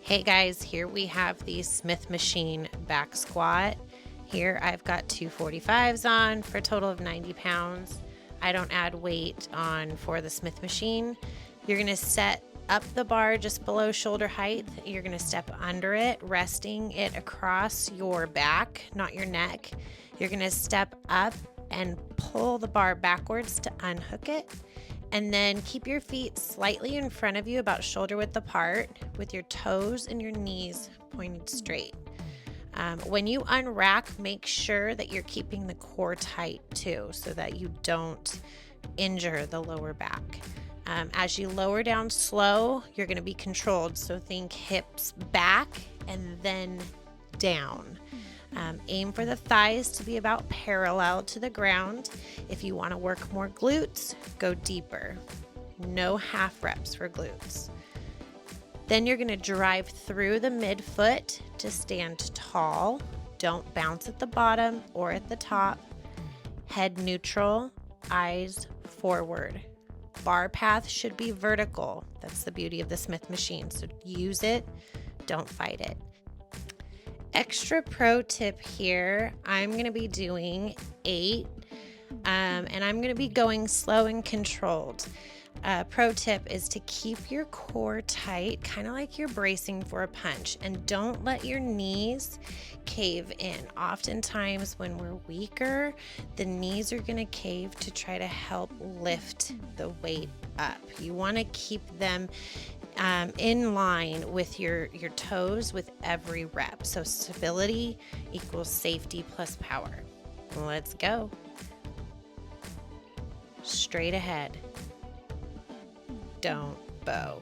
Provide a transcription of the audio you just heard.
Hey guys, here we have the Smith machine back squat. Here I've got two 45s on for a total of 90 pounds. I don't add weight on for the Smith machine. You're gonna set up the bar just below shoulder height. You're gonna step under it, resting it across your back, not your neck. You're gonna step up and pull the bar backwards to unhook it. And then keep your feet slightly in front of you, about shoulder width apart, with your toes and your knees pointed straight. When you unrack, make sure that you're keeping the core tight too, so that you don't injure the lower back. As you lower down slow, you're going to be controlled. So think hips back and then down. Aim for the thighs to be about parallel to the ground. If you want to work more glutes, go deeper. No half reps for glutes. Then you're going to drive through the midfoot to stand tall. Don't bounce at the bottom or at the top. Head neutral, eyes forward. Bar path should be vertical. That's the beauty of the Smith machine. So use it, don't fight it. Extra pro tip here, I'm going to be doing 8 and I'm going to be going slow and controlled. Pro tip is to keep your core tight, kind of like you're bracing for a punch, and don't let your knees cave in. Oftentimes when we're weaker, the knees are going to cave to try to help lift the weight up. You want to keep them in line with your toes with every rep. So stability equals safety plus power. Let's go. Straight ahead. Don't bow.